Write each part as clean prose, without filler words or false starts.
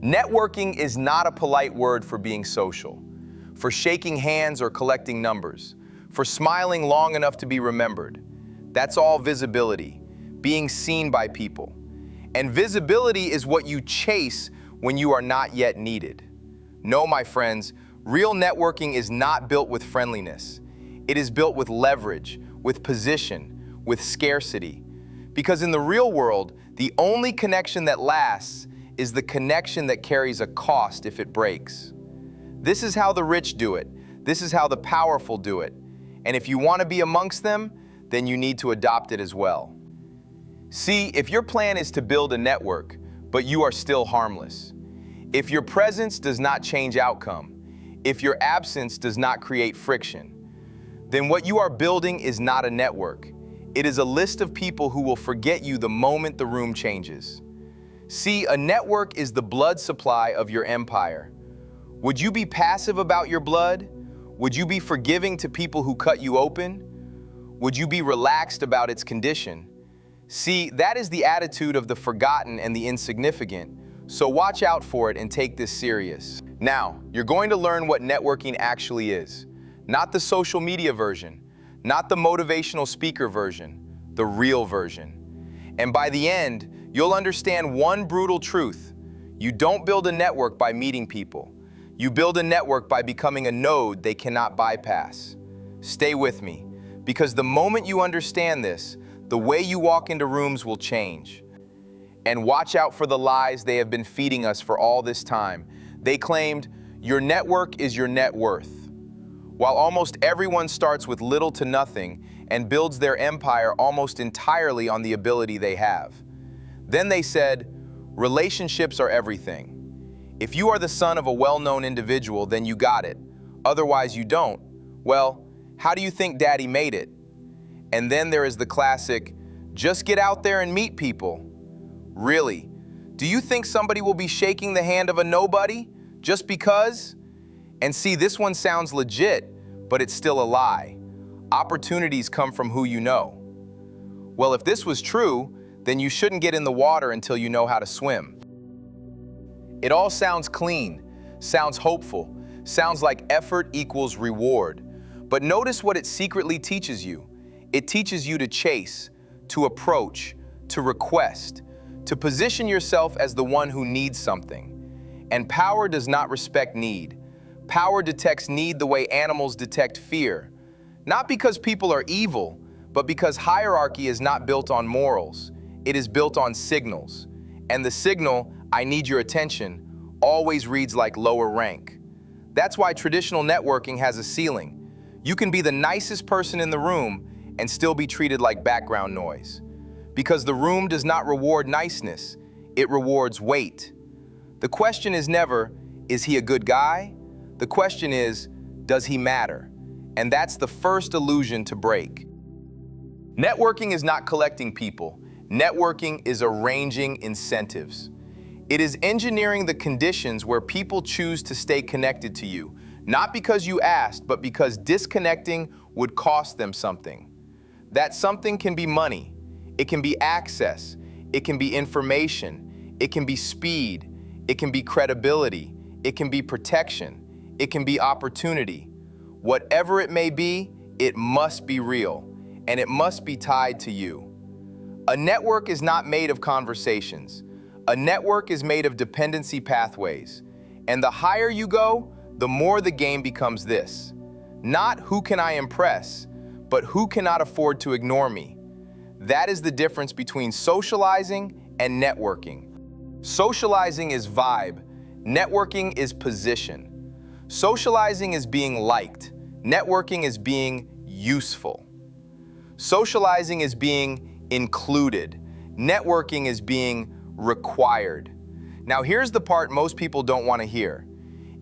Networking is not a polite word for being social, for shaking hands or collecting numbers, for smiling long enough to be remembered. That's all visibility, being seen by people. And visibility is what you chase when you are not yet needed. No, my friends, real networking is not built with friendliness. It is built with leverage, with position, with scarcity. Because in the real world, the only connection that lasts is the connection that carries a cost if it breaks. This is how the rich do it. This is how the powerful do it. And if you want to be amongst them, then you need to adopt it as well. See, if your plan is to build a network, but you are still harmless, if your presence does not change outcome, if your absence does not create friction, then what you are building is not a network. It is a list of people who will forget you the moment the room changes. See, a network is the blood supply of your empire. Would you be passive about your blood? Would you be forgiving to people who cut you open? Would you be relaxed about its condition? See, that is the attitude of the forgotten and the insignificant, so watch out for it and take this serious. Now, you're going to learn what networking actually is. Not the social media version, not the motivational speaker version, the real version. And by the end, you'll understand one brutal truth. You don't build a network by meeting people. You build a network by becoming a node they cannot bypass. Stay with me, because the moment you understand this, the way you walk into rooms will change. And watch out for the lies they have been feeding us for all this time. They claimed, your network is your net worth. While almost everyone starts with little to nothing and builds their empire almost entirely on the ability they have. Then they said, relationships are everything. If you are the son of a well-known individual, then you got it. Otherwise you don't. Well, how do you think daddy made it? And then there is the classic, just get out there and meet people. Really? Do you think somebody will be shaking the hand of a nobody just because? And see, this one sounds legit, but it's still a lie. Opportunities come from who you know. Well, if this was true, then you shouldn't get in the water until you know how to swim. It all sounds clean, sounds hopeful, sounds like effort equals reward. But notice what it secretly teaches you. It teaches you to chase, to approach, to request, to position yourself as the one who needs something. And power does not respect need. Power detects need the way animals detect fear. Not because people are evil, but because hierarchy is not built on morals. It is built on signals. And the signal, I need your attention, always reads like lower rank. That's why traditional networking has a ceiling. You can be the nicest person in the room and still be treated like background noise. Because the room does not reward niceness, it rewards weight. The question is never, is he a good guy? The question is, does he matter? And that's the first illusion to break. Networking is not collecting people. Networking is arranging incentives. It is engineering the conditions where people choose to stay connected to you, not because you asked, but because disconnecting would cost them something. That something can be money, it can be access, it can be information, it can be speed, it can be credibility, it can be protection, it can be opportunity. Whatever it may be, it must be real, and it must be tied to you. A network is not made of conversations. A network is made of dependency pathways. And the higher you go, the more the game becomes this. Not who can I impress, but who cannot afford to ignore me. That is the difference between socializing and networking. Socializing is vibe. Networking is position. Socializing is being liked. Networking is being useful. Socializing is being included. Networking is being required. Now here's the part most people don't want to hear.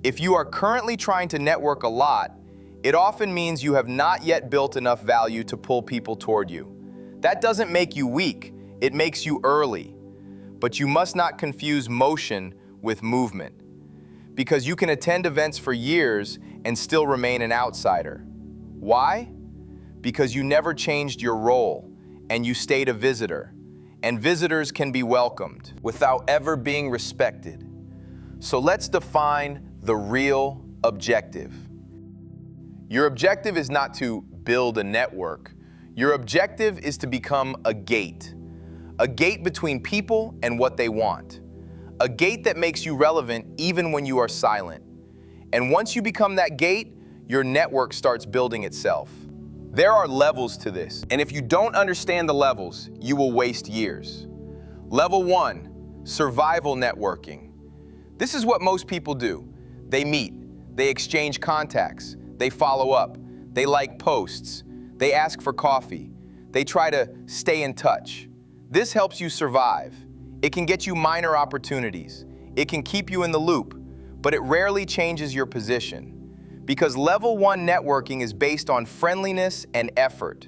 If you are currently trying to network a lot, it often means you have not yet built enough value to pull people toward you. That doesn't make you weak, it makes you early. But you must not confuse motion with movement, because you can attend events for years and still remain an outsider. Why? Because you never changed your role and you stayed a visitor. And visitors can be welcomed without ever being respected. So let's define the real objective. Your objective is not to build a network. Your objective is to become a gate between people and what they want, a gate that makes you relevant even when you are silent. And once you become that gate, your network starts building itself. There are levels to this, and if you don't understand the levels, you will waste years. Level 1, survival networking. This is what most people do. They meet, they exchange contacts, they follow up, they like posts, they ask for coffee, they try to stay in touch. This helps you survive. It can get you minor opportunities. It can keep you in the loop, but it rarely changes your position. Because level 1 networking is based on friendliness and effort,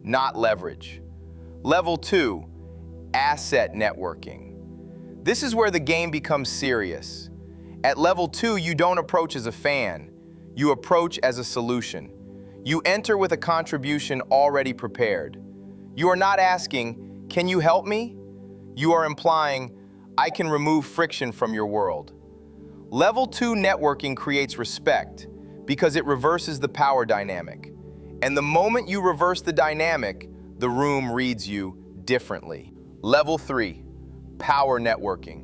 not leverage. Level 2, asset networking. This is where the game becomes serious. At level 2, you don't approach as a fan, you approach as a solution. You enter with a contribution already prepared. You are not asking, "Can you help me?" You are implying, "I can remove friction from your world." Level 2 networking creates respect because it reverses the power dynamic. And the moment you reverse the dynamic, the room reads you differently. Level 3, power networking.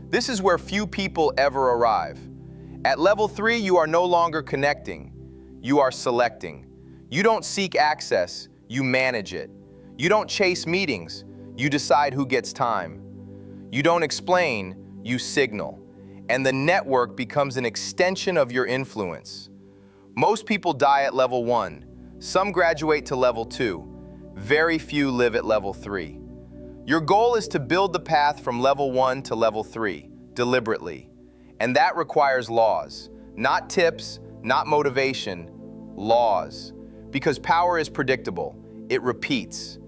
This is where few people ever arrive. At level 3, you are no longer connecting, you are selecting. You don't seek access, you manage it. You don't chase meetings, you decide who gets time. You don't explain, you signal. And the network becomes an extension of your influence. Most people die at level 1. Some graduate to level 2. Very few live at level 3. Your goal is to build the path from level 1 to level 3, deliberately. And that requires laws. Not tips, not motivation, laws. Because power is predictable, it repeats.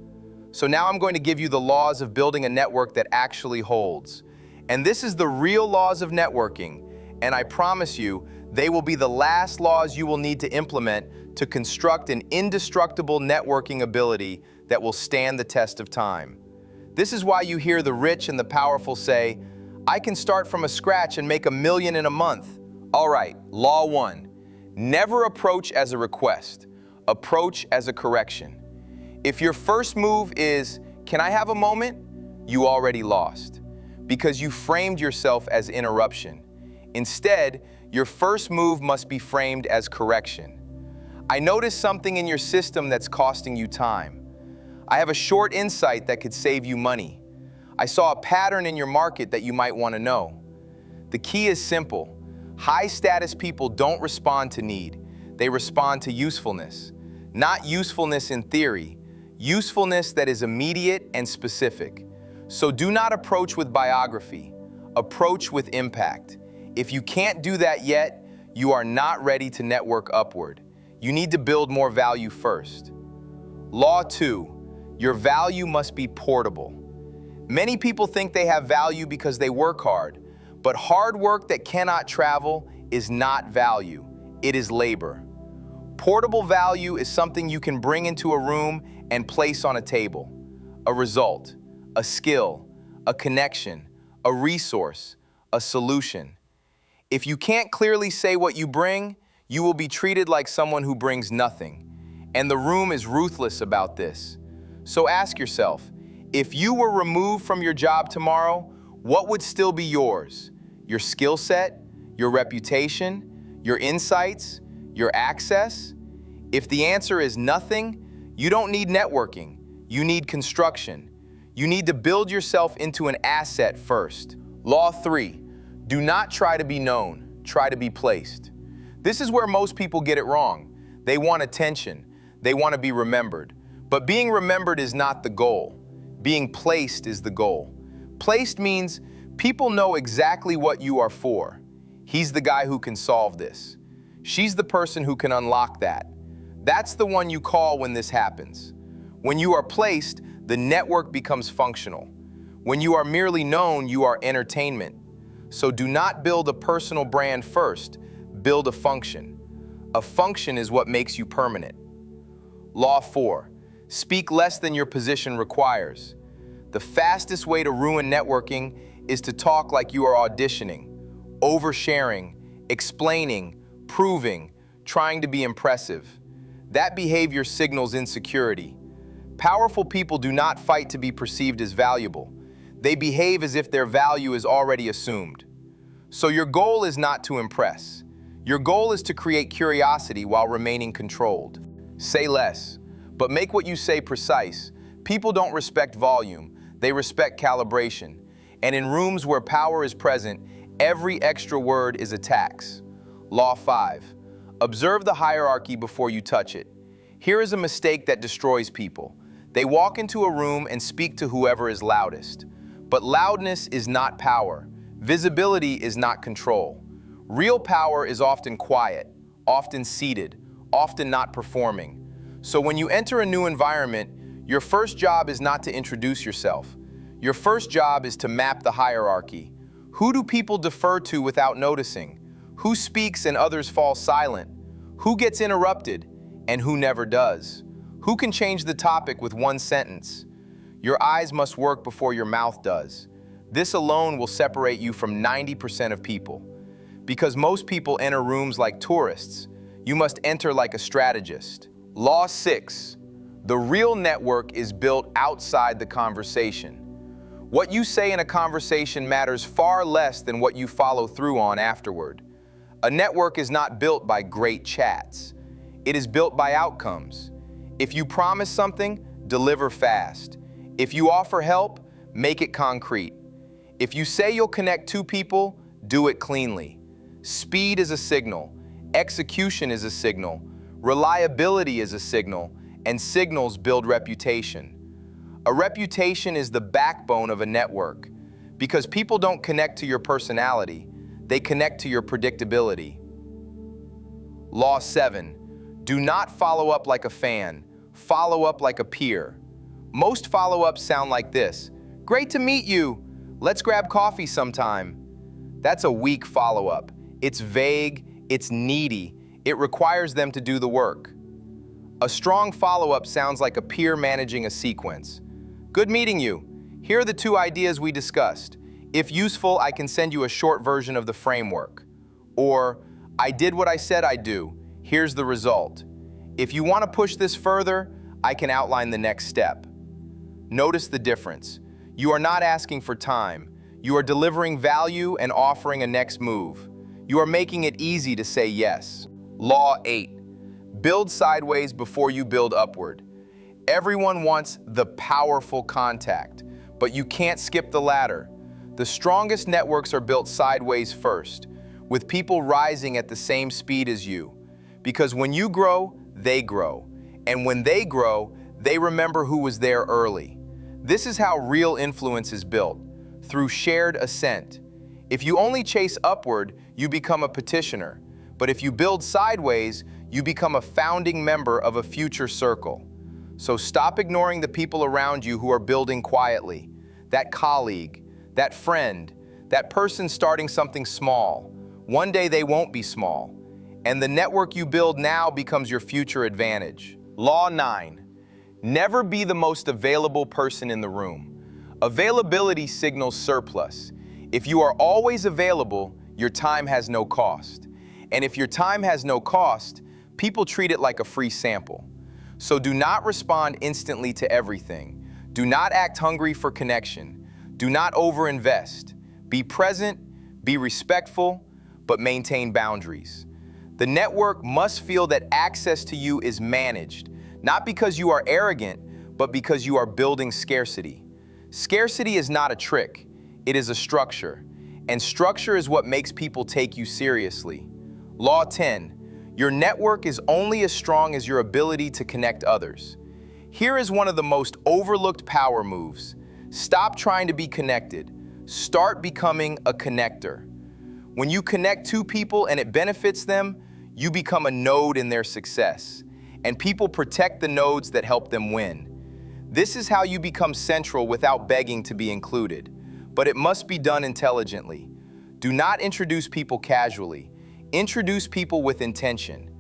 So now I'm going to give you the laws of building a network that actually holds. And this is the real laws of networking, and I promise you, they will be the last laws you will need to implement to construct an indestructible networking ability that will stand the test of time. This is why you hear the rich and the powerful say, "I can start from a scratch and make $1 million in a month." All right, law 1, never approach as a request, approach as a correction. If your first move is, "Can I have a moment?" you already lost, because you framed yourself as interruption. Instead, your first move must be framed as correction. I noticed something in your system that's costing you time. I have a short insight that could save you money. I saw a pattern in your market that you might want to know. The key is simple. High-status people don't respond to need. They respond to usefulness. Not usefulness in theory, usefulness that is immediate and specific. So do not approach with biography. Approach with impact. If you can't do that yet, you are not ready to network upward. You need to build more value first. Law 2, your value must be portable. Many people think they have value because they work hard, but hard work that cannot travel is not value, it is labor. Portable value is something you can bring into a room and place on a table. A result, a skill, a connection, a resource, a solution. If you can't clearly say what you bring, you will be treated like someone who brings nothing. And the room is ruthless about this. So ask yourself, if you were removed from your job tomorrow, what would still be yours? Your skill set, your reputation, your insights, your access? If the answer is nothing, you don't need networking. You need construction. You need to build yourself into an asset first. Law 3, do not try to be known, try to be placed. This is where most people get it wrong. They want attention. They want to be remembered. But being remembered is not the goal. Being placed is the goal. Placed means people know exactly what you are for. He's the guy who can solve this. She's the person who can unlock that. That's the one you call when this happens. When you are placed, the network becomes functional. When you are merely known, you are entertainment. So do not build a personal brand first, build a function. A function is what makes you permanent. Law 4, speak less than your position requires. The fastest way to ruin networking is to talk like you are auditioning. oversharing, explaining, proving, trying to be impressive. That behavior signals insecurity. Powerful people do not fight to be perceived as valuable. They behave as if their value is already assumed. So your goal is not to impress. Your goal is to create curiosity while remaining controlled. Say less, but make what you say precise. People don't respect volume, they respect calibration. And in rooms where power is present, every extra word is a tax. Law 5. Observe the hierarchy before you touch it. Here is a mistake that destroys people. They walk into a room and speak to whoever is loudest. But loudness is not power. Visibility is not control. Real power is often quiet, often seated, often not performing. So when you enter a new environment, your first job is not to introduce yourself. Your first job is to map the hierarchy. Who do people defer to without noticing? Who speaks and others fall silent? Who gets interrupted and who never does? Who can change the topic with one sentence? Your eyes must work before your mouth does. This alone will separate you from 90% of people. Because most people enter rooms like tourists, you must enter like a strategist. Law 6. The real network is built outside the conversation. What you say in a conversation matters far less than what you follow through on afterward. A network is not built by great chats. It is built by outcomes. If you promise something, deliver fast. If you offer help, make it concrete. If you say you'll connect two people, do it cleanly. Speed is a signal. Execution is a signal. Reliability is a signal. And signals build reputation. A reputation is the backbone of a network because people don't connect to your personality, they connect to your predictability. Law 7. Do not follow up like a fan, follow up like a peer. Most follow-ups sound like this: great to meet you, let's grab coffee sometime. That's a weak follow-up. It's vague, it's needy, it requires them to do the work. A strong follow-up sounds like a peer managing a sequence. Good meeting you. Here are the 2 ideas we discussed. If useful, I can send you a short version of the framework. Or, I did what I said I'd do. Here's the result. If you want to push this further, I can outline the next step. Notice the difference. You are not asking for time. You are delivering value and offering a next move. You are making it easy to say yes. Law 8. Build sideways before you build upward. Everyone wants the powerful contact, but you can't skip the ladder. The strongest networks are built sideways first, with people rising at the same speed as you. Because when you grow, they grow. And when they grow, they remember who was there early. This is how real influence is built, through shared ascent. If you only chase upward, you become a petitioner. But if you build sideways, you become a founding member of a future circle. So stop ignoring the people around you who are building quietly. That colleague, that friend, that person starting something small. One day they won't be small. And the network you build now becomes your future advantage. Law 9. Never be the most available person in the room. Availability signals surplus. If you are always available, your time has no cost. And if your time has no cost, people treat it like a free sample. So do not respond instantly to everything. Do not act hungry for connection. Do not overinvest. Be present, be respectful, but maintain boundaries. The network must feel that access to you is managed, not because you are arrogant, but because you are building scarcity. Scarcity is not a trick, it is a structure. And structure is what makes people take you seriously. Law 10. Your network is only as strong as your ability to connect others. Here is one of the most overlooked power moves. Stop trying to be connected. Start becoming a connector. When you connect two people and it benefits them, you become a node in their success. And people protect the nodes that help them win. This is how you become central without begging to be included. But it must be done intelligently. Do not introduce people casually. Introduce people with intention.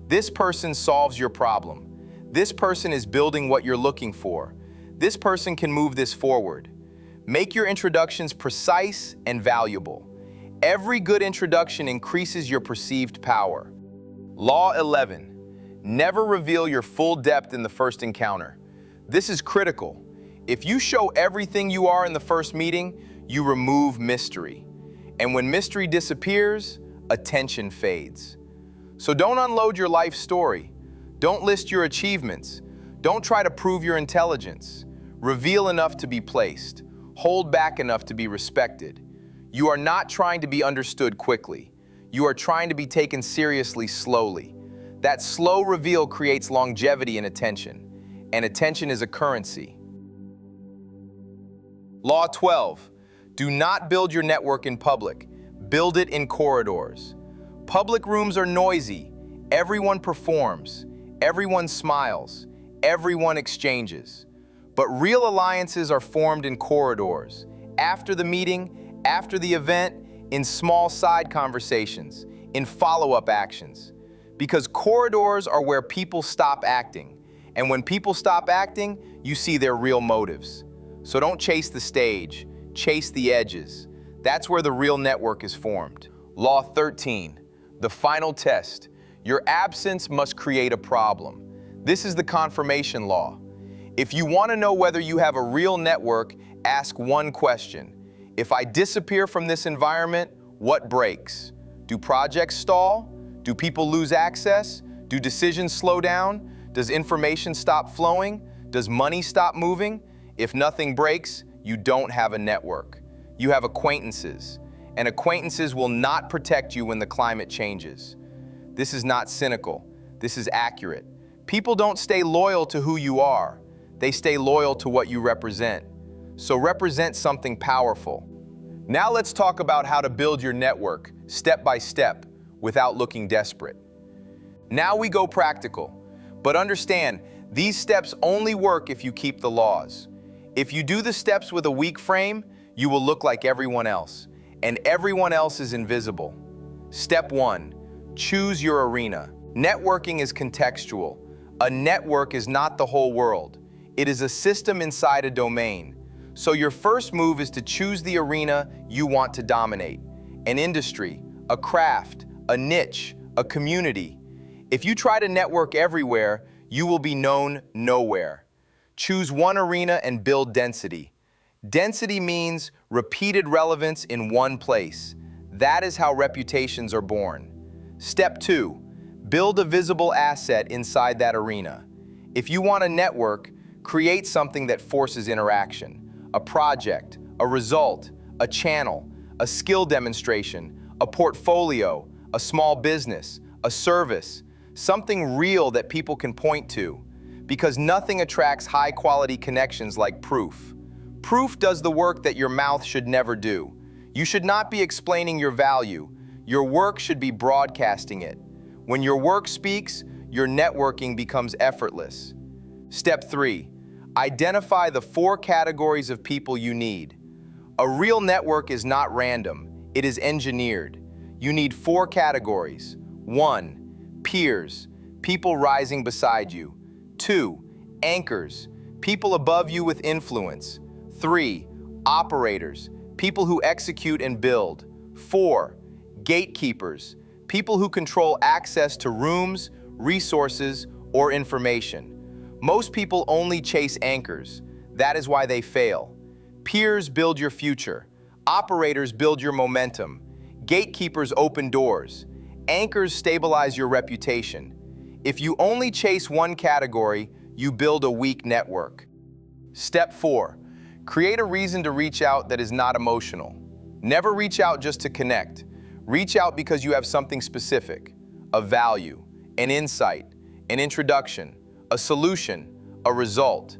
This person solves your problem. This person is building what you're looking for. This person can move this forward. Make your introductions precise and valuable. Every good introduction increases your perceived power. Law 11. Never reveal your full depth in the first encounter. This is critical. If you show everything you are in the first meeting, you remove mystery. And when mystery disappears, attention fades. So don't unload your life story. Don't list your achievements. Don't try to prove your intelligence. Reveal enough to be placed. Hold back enough to be respected. You are not trying to be understood quickly. You are trying to be taken seriously slowly. That slow reveal creates longevity in attention, and attention is a currency. Law 12. Do not build your network in public. Build it in corridors. Public rooms are noisy. Everyone performs. Everyone smiles. Everyone exchanges. But real alliances are formed in corridors. After the meeting, after the event, in small side conversations, in follow-up actions. Because corridors are where people stop acting. And when people stop acting, you see their real motives. So don't chase the stage, chase the edges. That's where the real network is formed. Law 13, the final test. Your absence must create a problem. This is the confirmation law. If you want to know whether you have a real network, ask one question. If I disappear from this environment, what breaks? Do projects stall? Do people lose access? Do decisions slow down? Does information stop flowing? Does money stop moving? If nothing breaks, you don't have a network. You have acquaintances, and acquaintances will not protect you when the climate changes. This is not cynical. This is accurate. People don't stay loyal to who you are. They stay loyal to what you represent. So represent something powerful. Now let's talk about how to build your network, step by step, without looking desperate. Now we go practical. But understand, these steps only work if you keep the laws. If you do the steps with a weak frame, you will look like everyone else, and everyone else is invisible. Step 1, choose your arena. Networking is contextual. A network is not the whole world. It is a system inside a domain. So your first move is to choose the arena you want to dominate. An industry, a craft, a niche, a community. If you try to network everywhere, you will be known nowhere. Choose one arena and build density. Density means repeated relevance in one place. That is how reputations are born. Step 2, build a visible asset inside that arena. If you want a network, create something that forces interaction. A project, a result, a channel, a skill demonstration, a portfolio, a small business, a service, something real that people can point to. Because nothing attracts high-quality connections like proof. Proof does the work that your mouth should never do. You should not be explaining your value. Your work should be broadcasting it. When your work speaks, your networking becomes effortless. Step 3, identify the 4 categories of people you need. A real network is not random, it is engineered. You need 4 categories. 1, peers, people rising beside you. 2, anchors, people above you with influence. 3, operators, people who execute and build. 4, gatekeepers, people who control access to rooms, resources, or information. Most people only chase anchors. That is why they fail. Peers build your future. Operators build your momentum. Gatekeepers open doors. Anchors stabilize your reputation. If you only chase one category, you build a weak network. Step 4, create a reason to reach out that is not emotional. Never reach out just to connect. Reach out because you have something specific, a value, an insight, an introduction, a solution, a result.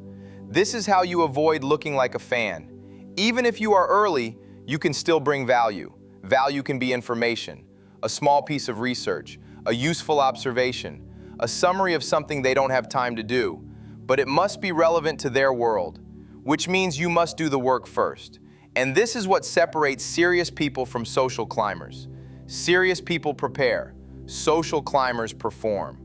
This is how you avoid looking like a fan. Even if you are early, you can still bring value. Value can be information, a small piece of research, a useful observation, a summary of something they don't have time to do, but it must be relevant to their world, which means you must do the work first. And this is what separates serious people from social climbers. Serious people prepare, social climbers perform.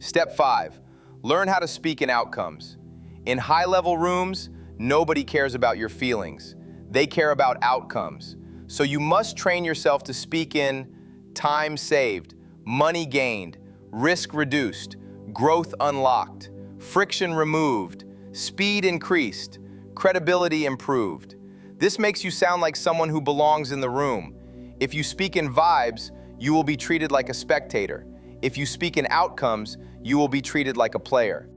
Step 5, learn how to speak in outcomes. In high-level rooms, nobody cares about your feelings. They care about outcomes. So you must train yourself to speak in time saved, money gained, risk reduced, growth unlocked, friction removed, speed increased, credibility improved. This makes you sound like someone who belongs in the room. If you speak in vibes, you will be treated like a spectator. If you speak in outcomes, you will be treated like a player.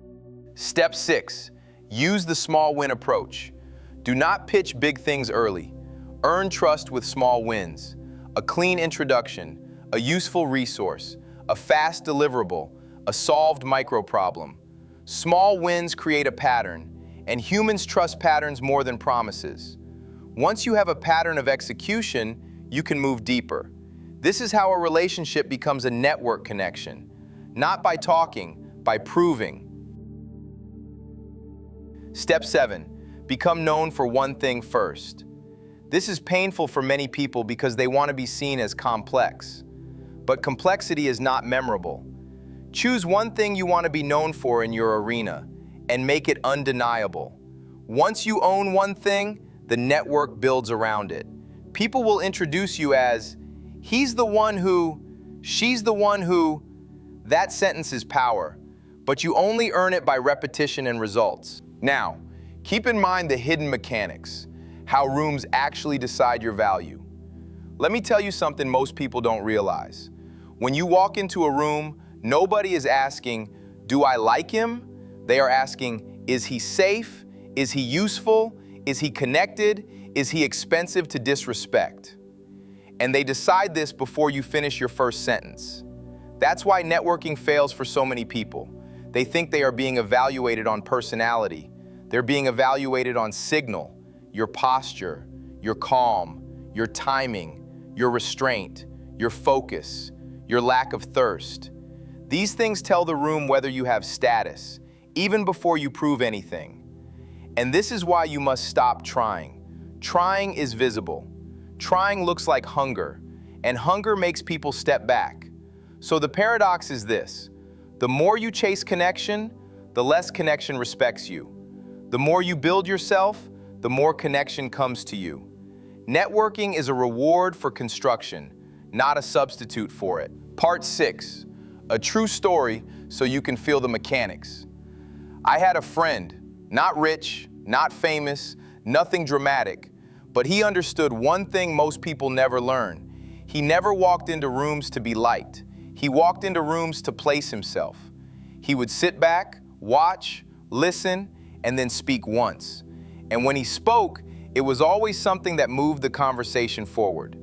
Step 6, use the small win approach. Do not pitch big things early. Earn trust with small wins. A clean introduction, a useful resource, a fast deliverable, a solved micro-problem. Small wins create a pattern, and humans trust patterns more than promises. Once you have a pattern of execution, you can move deeper. This is how a relationship becomes a network connection. Not by talking, by proving. Step 7, become known for one thing first. This is painful for many people because they want to be seen as complex. But complexity is not memorable. Choose one thing you want to be known for in your arena and make it undeniable. Once you own one thing, the network builds around it. People will introduce you as, he's the one who, she's the one who. That sentence is power, but you only earn it by repetition and results. Now, keep in mind the hidden mechanics, how rooms actually decide your value. Let me tell you something most people don't realize. When you walk into a room, nobody is asking, do I like him? They are asking, is he safe? Is he useful? Is he connected? Is he expensive to disrespect? And they decide this before you finish your first sentence. That's why networking fails for so many people. They think they are being evaluated on personality. They're being evaluated on signal, your posture, your calm, your timing, your restraint, your focus, your lack of thirst. These things tell the room whether you have status, even before you prove anything. And this is why you must stop trying. Trying is visible. Trying looks like hunger, and hunger makes people step back. So the paradox is this: the more you chase connection, the less connection respects you. The more you build yourself, the more connection comes to you. Networking is a reward for construction, not a substitute for it. Part 6, a true story so you can feel the mechanics. I had a friend, not rich, not famous, nothing dramatic, but he understood one thing most people never learn. He never walked into rooms to be liked. He walked into rooms to place himself. He would sit back, watch, listen, and then speak once. And when he spoke, it was always something that moved the conversation forward.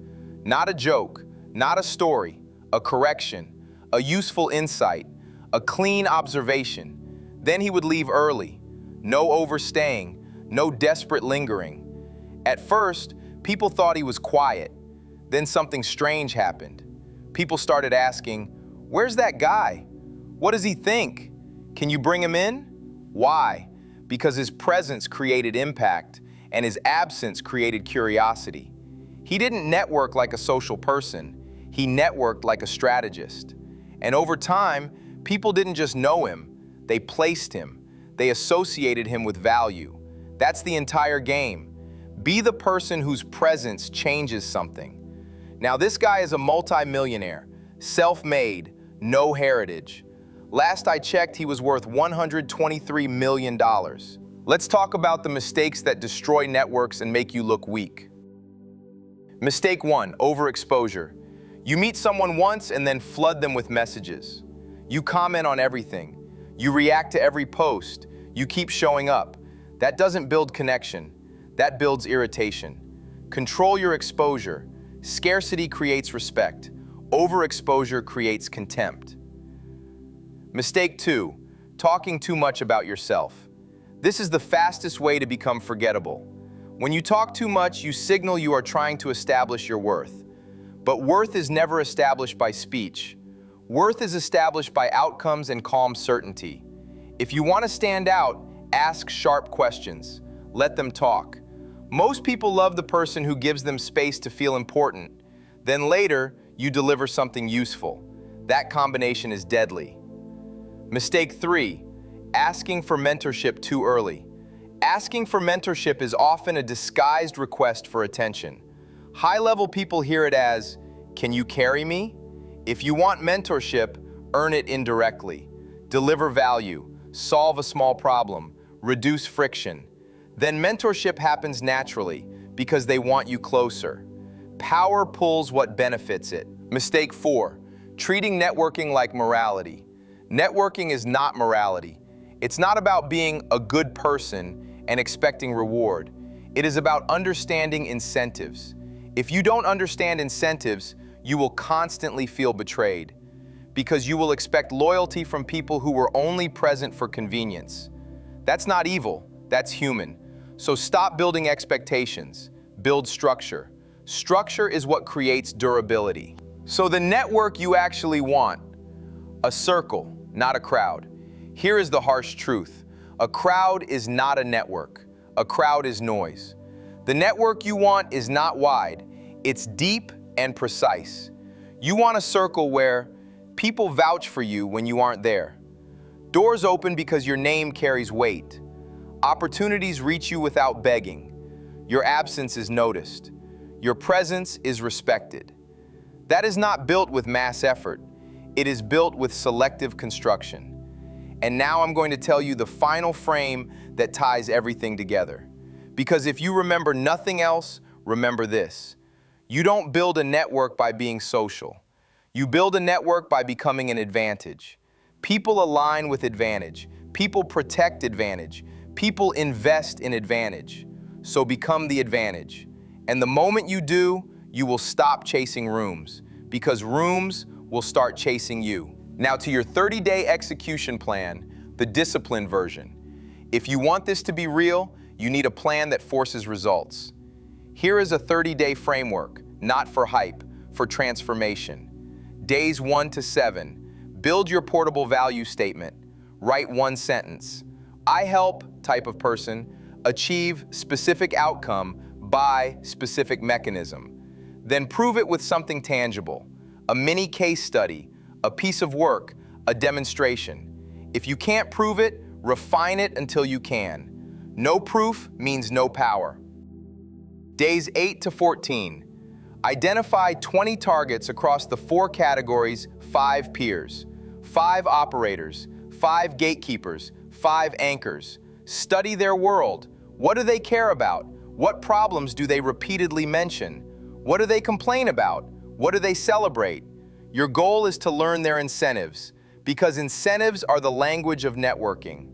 Not a joke, not a story, a correction, a useful insight, a clean observation. Then he would leave early. No overstaying, no desperate lingering. At first, people thought he was quiet. Then something strange happened. People started asking, "Where's that guy? What does he think? Can you bring him in?" Why? Because his presence created impact, and his absence created curiosity. He didn't network like a social person. He networked like a strategist. And over time, people didn't just know him, they placed him. They associated him with value. That's the entire game. Be the person whose presence changes something. Now, this guy is a multi-millionaire, self-made, no heritage. Last I checked, he was worth $123 million. Let's talk about the mistakes that destroy networks and make you look weak. Mistake 1, overexposure. You meet someone once and then flood them with messages. You comment on everything. You react to every post. You keep showing up. That doesn't build connection. That builds irritation. Control your exposure. Scarcity creates respect. Overexposure creates contempt. Mistake 2, talking too much about yourself. This is the fastest way to become forgettable. When you talk too much, you signal you are trying to establish your worth. But worth is never established by speech. Worth is established by outcomes and calm certainty. If you want to stand out, ask sharp questions. Let them talk. Most people love the person who gives them space to feel important. Then later, you deliver something useful. That combination is deadly. Mistake 3, asking for mentorship too early. Asking for mentorship is often a disguised request for attention. High-level people hear it as, "Can you carry me?" If you want mentorship, earn it indirectly. Deliver value, solve a small problem, reduce friction. Then mentorship happens naturally because they want you closer. Power pulls what benefits it. Mistake 4, treating networking like morality. Networking is not morality. It's not about being a good person and expecting reward. It is about understanding incentives. If you don't understand incentives, you will constantly feel betrayed because you will expect loyalty from people who were only present for convenience. That's not evil, that's human. So stop building expectations, build structure. Structure is what creates durability. So the network you actually want, a circle, not a crowd. Here is the harsh truth. A crowd is not a network. A crowd is noise. The network you want is not wide. It's deep and precise. You want a circle where people vouch for you when you aren't there. Doors open because your name carries weight. Opportunities reach you without begging. Your absence is noticed. Your presence is respected. That is not built with mass effort. It is built with selective construction. And now I'm going to tell you the final frame that ties everything together. Because if you remember nothing else, remember this. You don't build a network by being social. You build a network by becoming an advantage. People align with advantage. People protect advantage. People invest in advantage. So become the advantage. And the moment you do, you will stop chasing rooms, because rooms will start chasing you. Now to your 30-day execution plan, the disciplined version. If you want this to be real, you need a plan that forces results. Here is a 30-day framework, not for hype, for transformation. Days 1 to 7, build your portable value statement. Write one sentence. I help, type of person, achieve specific outcome by specific mechanism. Then prove it with something tangible, a mini case study, a piece of work, a demonstration. If you can't prove it, refine it until you can. No proof means no power. Days 8 to 14. Identify 20 targets across the 4 categories: 5 peers, 5 operators, 5 gatekeepers, 5 anchors. Study their world. What do they care about? What problems do they repeatedly mention? What do they complain about? What do they celebrate? Your goal is to learn their incentives, because incentives are the language of networking.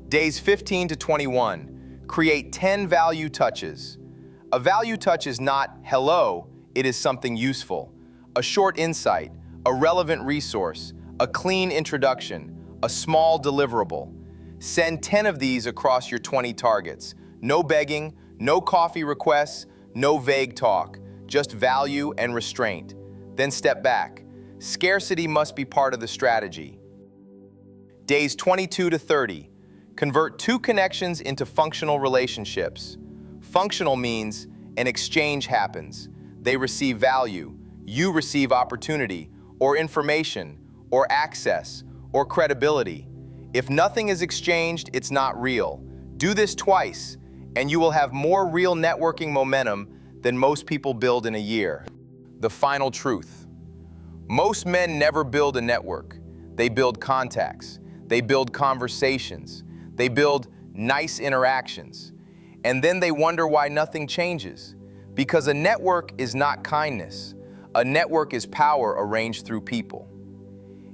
Days 15 to 21. Create 10 value touches. A value touch is not hello, it is something useful. A short insight, a relevant resource, a clean introduction, a small deliverable. Send 10 of these across your 20 targets. No begging, no coffee requests, no vague talk, just value and restraint. Then step back. Scarcity must be part of the strategy. Days 22 to 30. Convert 2 connections into functional relationships. Functional means an exchange happens. They receive value, you receive opportunity, or information, or access, or credibility. If nothing is exchanged, it's not real. Do this twice, and you will have more real networking momentum than most people build in a year. The final truth. Most men never build a network. They build contacts. They build conversations. They build nice interactions. And then they wonder why nothing changes. Because a network is not kindness. A network is power arranged through people.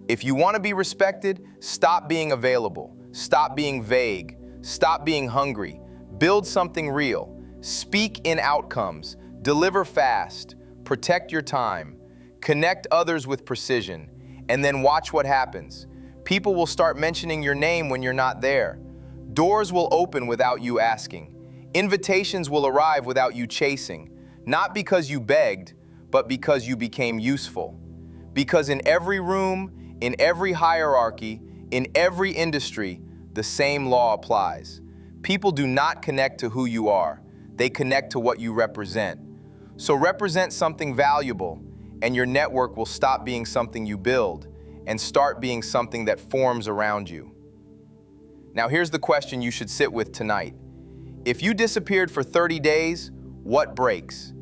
If you want to be respected, stop being available. Stop being vague. Stop being hungry. Build something real. Speak in outcomes. Deliver fast. Protect your time. Connect others with precision. And then watch what happens. People will start mentioning your name when you're not there. Doors will open without you asking. Invitations will arrive without you chasing. Not because you begged, but because you became useful. Because in every room, in every hierarchy, in every industry, the same law applies. People do not connect to who you are. They connect to what you represent. So represent something valuable, and your network will stop being something you build and start being something that forms around you. Now here's the question you should sit with tonight. If you disappeared for 30 days, what breaks?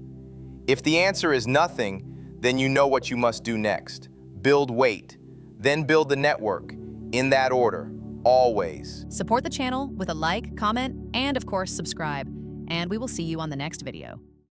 If the answer is nothing, then you know what you must do next. Build weight, then build the network, in that order, always. Support the channel with a like, comment, and of course subscribe. And we will see you on the next video.